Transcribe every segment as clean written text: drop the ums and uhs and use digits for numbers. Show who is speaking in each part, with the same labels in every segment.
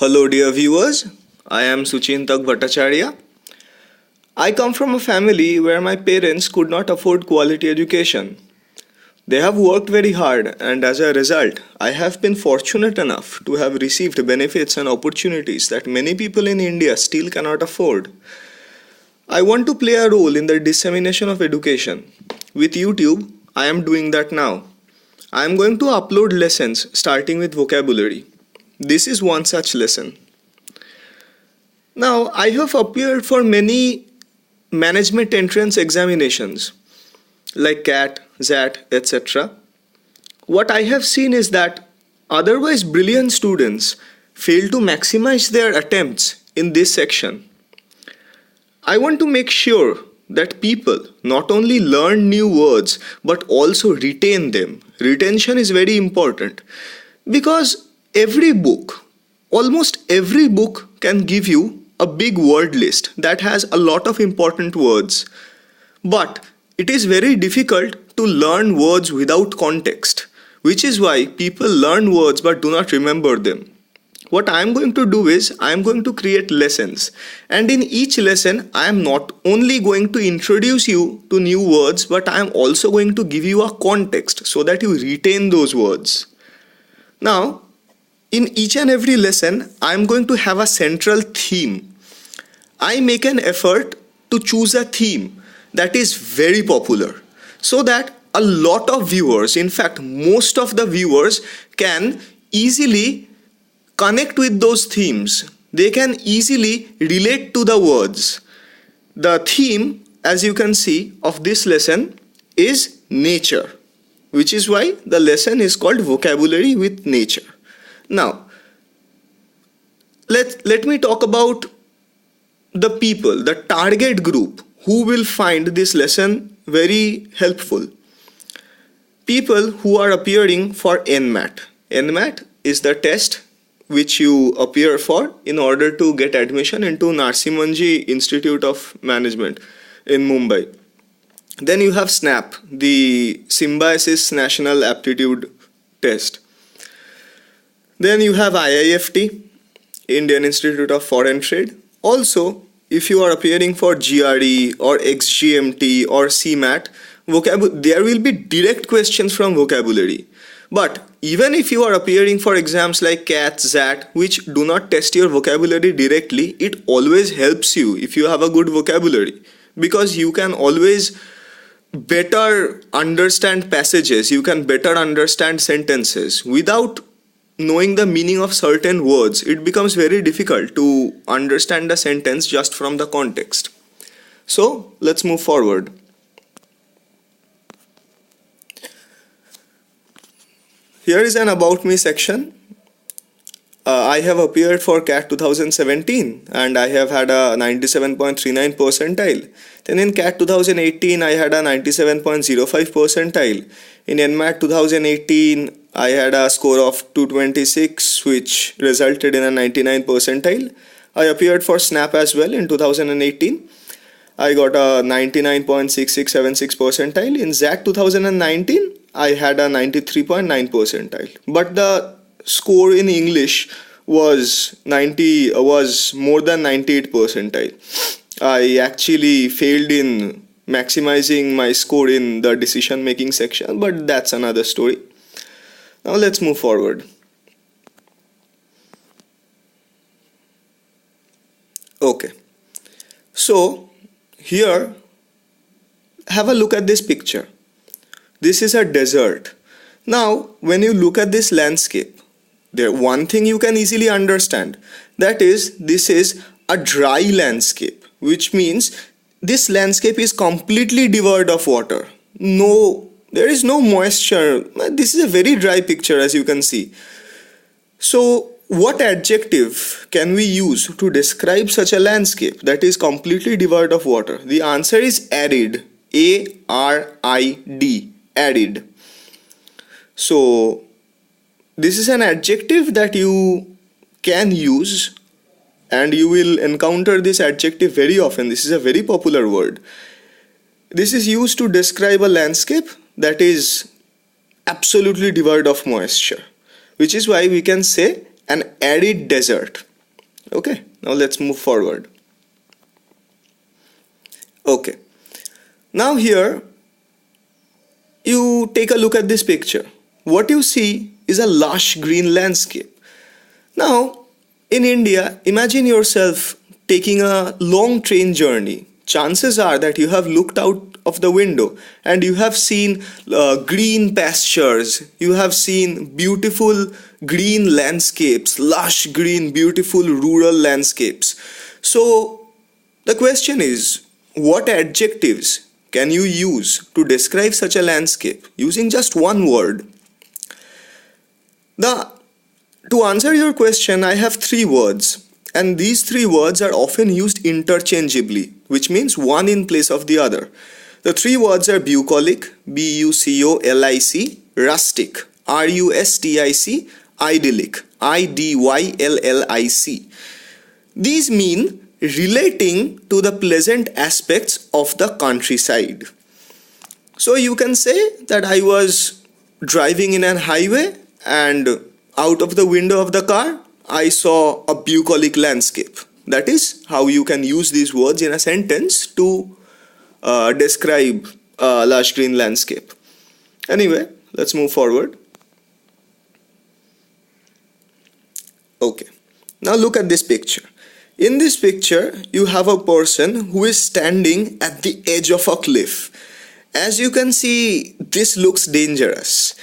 Speaker 1: Hello, dear viewers. I am Suchintak Bhattacharya. I come from a family where my parents could not afford quality education. They have worked very hard, and as a result, I have been fortunate enough to have received benefits and opportunities that many people in India still cannot afford. I want to play a role in the dissemination of education. With YouTube, I am doing that now. I am going to upload lessons starting with vocabulary. This is one such lesson. Now, I have appeared for many management entrance examinations like CAT, XAT, etc. What I have seen is that otherwise brilliant students fail to maximize their attempts in this section. I want to make sure that people not only learn new words but also retain them. Retention is very important because almost every book can give you a big word list that has a lot of important words. But it is very difficult to learn words without context, which is why people learn words but do not remember them. What I am going to do is I am going to create lessons, and in each lesson I am not only going to introduce you to new words but I am also going to give you a context so that you retain those words. Now, in each and every lesson I am going to have a central theme. I make an effort to choose a theme that is very popular so that a lot of viewers, in fact most of the viewers, can easily connect with those themes. They can easily relate to the words. The theme, as you can see, of this lesson is nature, which is why the lesson is called Vocabulary with Nature. Now, let me talk about the people, the target group who will find this lesson very helpful. People who are appearing for NMAT. NMAT is the test which you appear for in order to get admission into Narsimanji Institute of Management in Mumbai. Then you have SNAP, the Symbiosis National Aptitude Test. Then you have IIFT, Indian Institute of Foreign Trade. Also, if you are appearing for GRE or XGMT or CMAT, there will be direct questions from vocabulary. But even if you are appearing for exams like CAT, XAT, which do not test your vocabulary directly, it always helps you if you have a good vocabulary, because you can always better understand passages, you can better understand sentences. Without knowing the meaning of certain words, it becomes very difficult to understand a sentence just from the context. So let's move forward. Here is an About Me section. I have appeared for CAT 2017 and I have had a 97.39 percentile. Then in CAT 2018 I had a 97.05 percentile. In NMAT 2018 I had a score of 226, which resulted in a 99 percentile. I appeared for SNAP as well in 2018. I got a 99.6676 percentile. In XAT 2019 I had a 93.9 percentile. But the score in English was more than 98 percentile. I actually failed in maximizing my score in the decision making section, but that's another story. Now let's move forward. Okay, so here have a look at this picture. This is a desert. Now when you look at this landscape, one thing you can easily understand, that is, this is a dry landscape, which means this landscape is completely devoid of water. There is no moisture. This is a very dry picture, as you can see. So what adjective can we use to describe such a landscape that is completely devoid of water? The answer is arid. A-R-I-D. Arid. So this is an adjective that you can use, and you will encounter this adjective very often. This is a very popular word. This is used to describe a landscape that is absolutely devoid of moisture, which is why we can say an arid desert. Okay, now let's move forward. Okay, now here you take a look at this picture. What you see is a lush green landscape. Now, in India, imagine yourself taking a long train journey. Chances are that you have looked out of the window and you have seen green pastures, you have seen beautiful green landscapes, lush green, beautiful rural landscapes. So, the question is, what adjectives can you use to describe such a landscape using just one word? To answer your question, I have three words, and these three words are often used interchangeably, which means one in place of the other. The three words are bucolic, B-U-C-O-L-I-C, rustic, R-U-S-T-I-C, idyllic, I-D-Y-L-L-I-C. These mean relating to the pleasant aspects of the countryside. So you can say that I was driving in a highway and out of the window of the car I saw a bucolic landscape. That is how you can use these words in a sentence to describe a lush green landscape. Anyway, let's move forward. Okay, now look at this picture. In this picture, you have a person who is standing at the edge of a cliff. As you can see, this looks dangerous.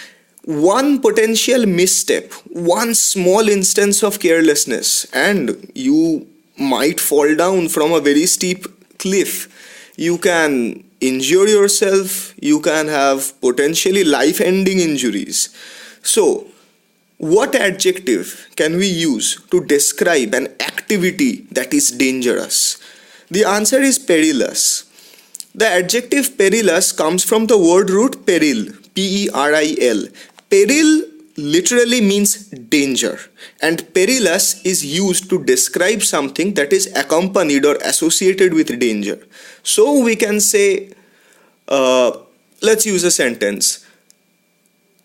Speaker 1: One potential misstep, one small instance of carelessness, and you might fall down from a very steep cliff. You can injure yourself, you can have potentially life-ending injuries. So, what adjective can we use to describe an activity that is dangerous? The answer is perilous. The adjective perilous comes from the word root peril, P-E-R-I-L. Peril literally means danger, and perilous is used to describe something that is accompanied or associated with danger. So we can say, let's use a sentence.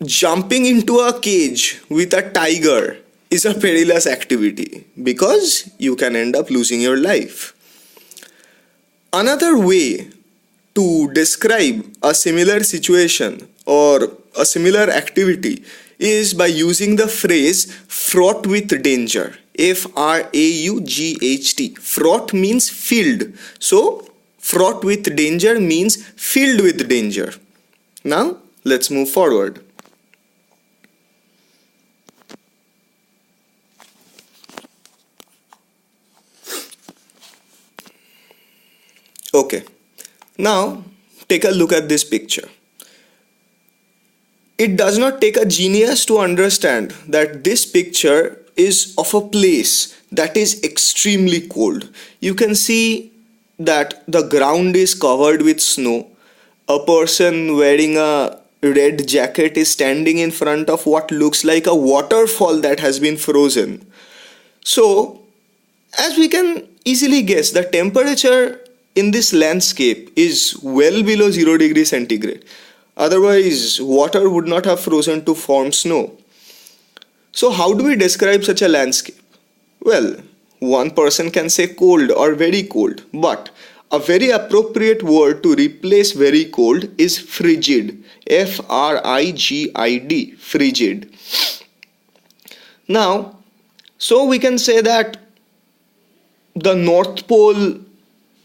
Speaker 1: Jumping into a cage with a tiger is a perilous activity because you can end up losing your life. Another way to describe a similar situation or a similar activity is by using the phrase fraught with danger. F-R-A-U-G-H-T. Fraught means filled. So, fraught with danger means filled with danger. Now, let's move forward. Okay, now take a look at this picture. It does not take a genius to understand that this picture is of a place that is extremely cold. You can see that the ground is covered with snow. A person wearing a red jacket is standing in front of what looks like a waterfall that has been frozen. So, as we can easily guess, the temperature in this landscape is well below 0 degrees centigrade. Otherwise, water would not have frozen to form snow. So how do we describe such a landscape? Well, one person can say cold or very cold, but a very appropriate word to replace very cold is frigid. F-R-I-G-I-D, frigid. Now, so we can say that the North Pole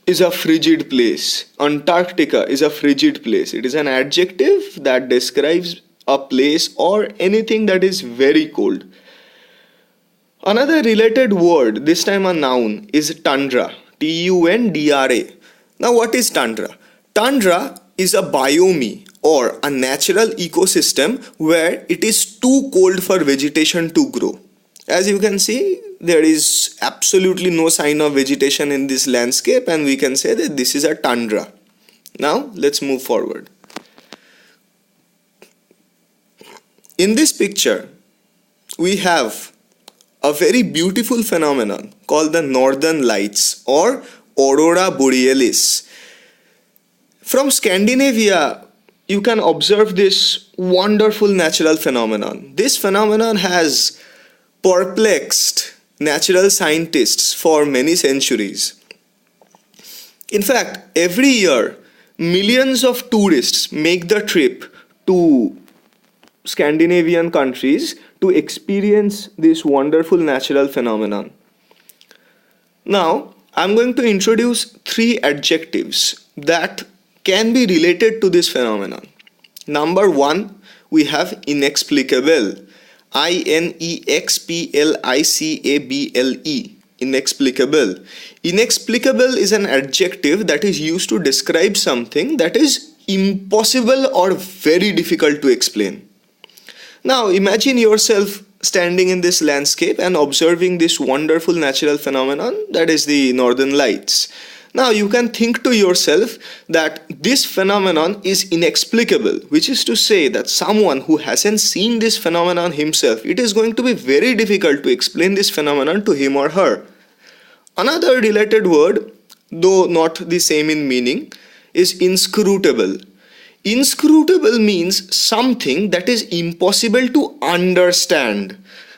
Speaker 1: is a frigid place. Antarctica is a frigid place. It is an adjective that describes a place or anything that is very cold. Another related word, this time a noun, is tundra. T-U-N-D-R-A. Now what is tundra? Tundra is a biome or a natural ecosystem where it is too cold for vegetation to grow. As you can see, there is absolutely no sign of vegetation in this landscape, and we can say that this is a tundra. Now, let's move forward. In this picture, we have a very beautiful phenomenon called the Northern Lights or Aurora Borealis. From Scandinavia, you can observe this wonderful natural phenomenon. This phenomenon has perplexed natural scientists for many centuries. In fact, every year, millions of tourists make the trip to Scandinavian countries to experience this wonderful natural phenomenon. Now, I'm going to introduce three adjectives that can be related to this phenomenon. Number one, we have inexplicable. Inexplicable. Inexplicable. Inexplicable is an adjective that is used to describe something that is impossible or very difficult to explain. Now imagine yourself standing in this landscape and observing this wonderful natural phenomenon that is the Northern Lights. Now you can think to yourself that this phenomenon is inexplicable, which is to say that someone who hasn't seen this phenomenon himself, it is going to be very difficult to explain this phenomenon to him or her. Another related word, though not the same in meaning, is inscrutable. Inscrutable means something that is impossible to understand.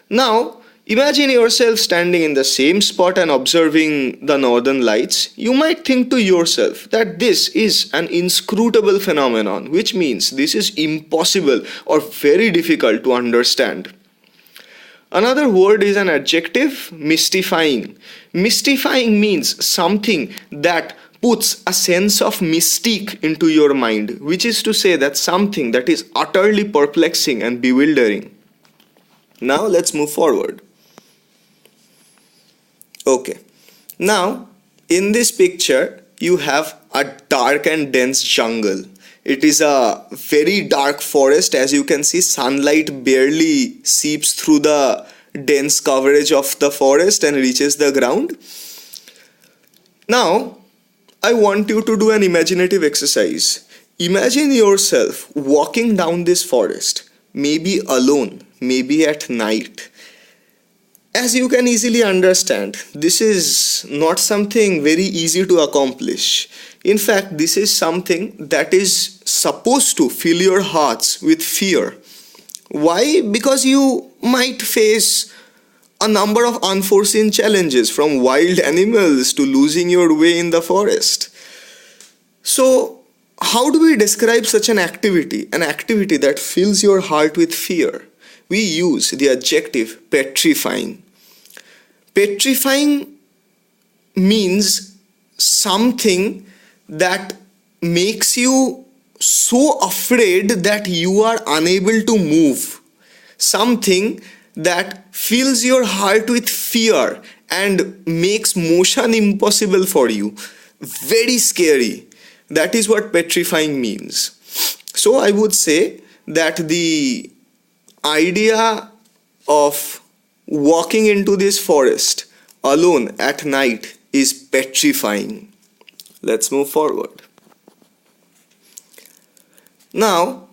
Speaker 1: Now, imagine yourself standing in the same spot and observing the Northern Lights. You might think to yourself that this is an inscrutable phenomenon, which means this is impossible or very difficult to understand. Another word is an adjective, mystifying. Mystifying means something that puts a sense of mystique into your mind, which is to say that something that is utterly perplexing and bewildering. Now let's move forward. Okay, now in this picture you have a dark and dense jungle. It is a very dark forest. As you can see, sunlight barely seeps through the dense coverage of the forest and reaches the ground. Now I want you to do an imaginative exercise. Imagine yourself walking down this forest, maybe alone, maybe at night. As you can easily understand, this is not something very easy to accomplish. In fact, this is something that is supposed to fill your hearts with fear. Why? Because you might face a number of unforeseen challenges, from wild animals to losing your way in the forest. So, how do we describe such an activity that fills your heart with fear? We use the adjective petrifying. Petrifying means something that makes you so afraid that you are unable to move. Something that fills your heart with fear and makes motion impossible for you. Very scary. That is what petrifying means. So I would say that the idea of walking into this forest alone at night is petrifying. Let's move forward. Now,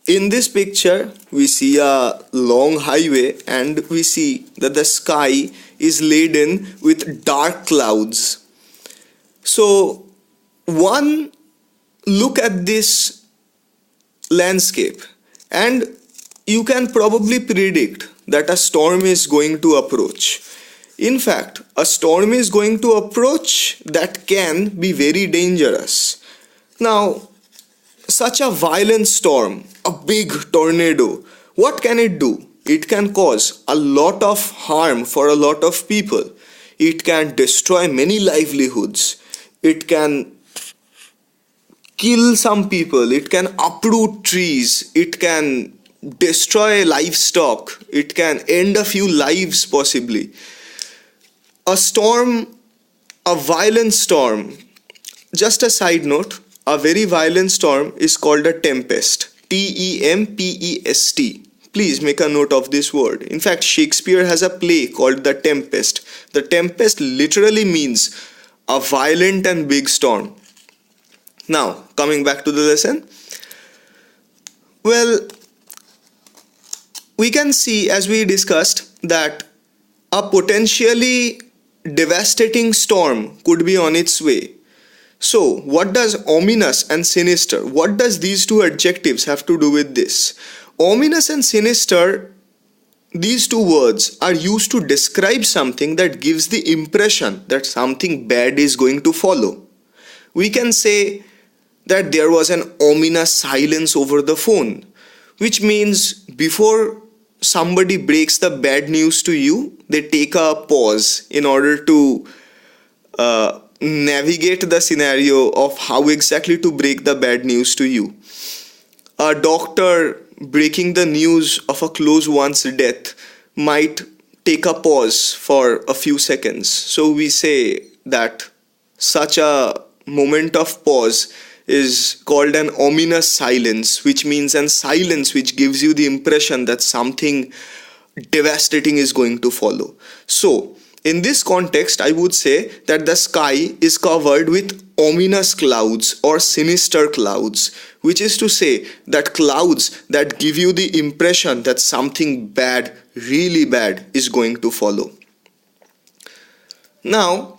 Speaker 1: in this picture, we see a long highway and we see that the sky is laden with dark clouds. So, one look at this landscape and you can probably predict that a storm is going to approach. In fact, a storm is going to approach that can be very dangerous. Now, such a violent storm, a big tornado, what can it do? It can cause a lot of harm for a lot of people. It can destroy many livelihoods. It can kill some people. It can uproot trees. It can destroy livestock. It can end a few lives possibly. A storm, a violent storm. Just a side note, a very violent storm is called a tempest. Tempest. Please make a note of this word. In fact, Shakespeare has a play called The Tempest. The tempest literally means a violent and big storm. Now, coming back to the lesson. Well, we can see, as we discussed, that a potentially devastating storm could be on its way. So, what does ominous and sinister, what does these two adjectives have to do with this? Ominous and sinister these two words are used to describe something that gives the impression that something bad is going to follow. We can say that there was an ominous silence over the phone, which means before somebody breaks the bad news to you, they take a pause in order to navigate the scenario of how exactly to break the bad news to you. A doctor breaking the news of a close one's death might take a pause for a few seconds. So we say that such a moment of pause is called an ominous silence, which means an silence which gives you the impression that something devastating is going to follow. So, in this context, I would say that the sky is covered with ominous clouds or sinister clouds, which is to say that clouds that give you the impression that something bad, really bad, is going to follow. Now,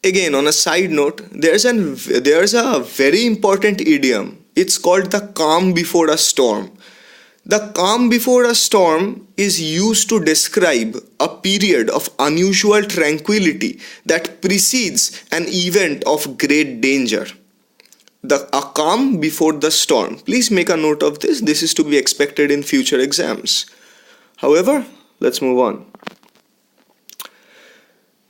Speaker 1: again, on a side note, there's a very important idiom. It's called the calm before a storm. The calm before a storm is used to describe a period of unusual tranquility that precedes an event of great danger. A calm before the storm. Please make a note of this. This is to be expected in future exams. However, let's move on.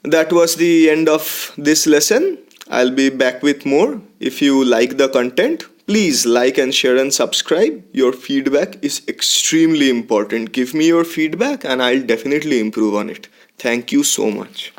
Speaker 1: That was the end of this lesson. I'll be back with more. If you like the content, please like and share and subscribe. Your feedback is extremely important. Give me your feedback and I'll definitely improve on it. Thank you so much.